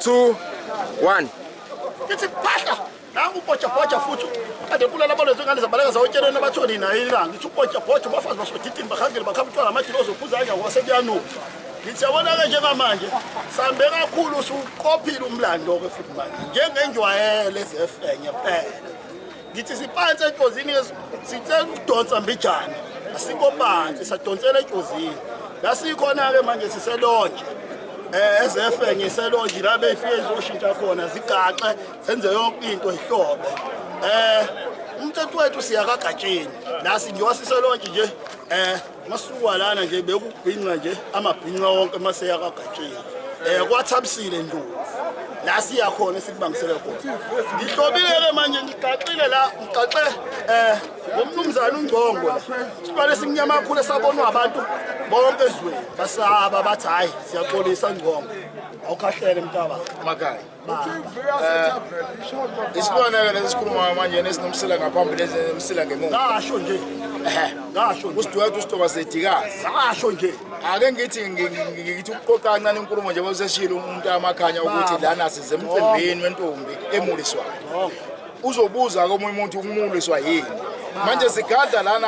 2, 1. Kithi phahla nangu upocha futhi kade kula labo lezingane zabaleka zawutshelena bathoni nayo ilanga ngithi upocha bafazi basodidini bakhangele bakhapha amajilo ozophuza anja kwasekuyanu ngithi yabona ke njengamanje sambe kakhulu usuqophile umlando ke futhi manje njengenjwayele ezefenye phela ngithi siphansi eJozini sicela ukudonsa Bhejane asikho phansi sadonsela eJozini la sikhona ke manje siselonje ezefenye selonje la befike izoshintsha khona zigaxe senze yonke into ehlobo umthetho wethu siyakagatsheni la singiwa siselonje nje masuka lana nje bekubhinqa nje amabhinqa wonke maseya kagatsheni kwathabisile ndlovu la siya khona sikubangisele khona ngihlobile ke manje ngigaqile la ngigaxe ngomnumzana uNgcongo la sibale simnyama kakhulu esabonwa abantu bonke ezweni basaba bathi hayi siyaxolisa Ngcongo awukhahlele mntaba Makhaya. Isiboneke lesikhuluma manje nesinomsila ngaphambili lesemsila ngemuva. ngasho nje ngasho Usidwethu usitoba sedikazi. ngasho nje Ake ngithi ukuqoqa kancane inkulumo nje boseshilo umuntu amakhanya ukuthi lana size emcimbini wentombi emuliswayo. Uzobuza komunye umuntu ukumuliswa yini. Manje sigada lana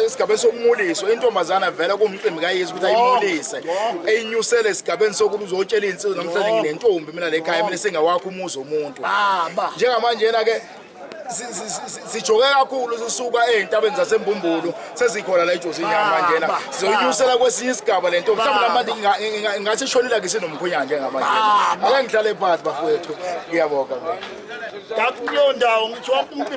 esigabeni sokumuliswa intombazana vele kumcimbi kayezi ukuthi ayimulise eyinyusele esigabeni sokuthi uzotshela insizwe namhlanje nginentombi mina lekhaya mina sengawakho umuzi omuntu njengamanje yena ke sijoke kakhulu sisuka ezintabeni zasembumbulu sezikhona la eJozini manje yena sizoyinyusela kwesinye isigaba lento mhlawumbe namanje ngathi ishonile ngisinomkhonyana njengamanje ake ngihlale phansi bafowethu ngiyabonga kuleyo ndawo ngithi wonke umcimbi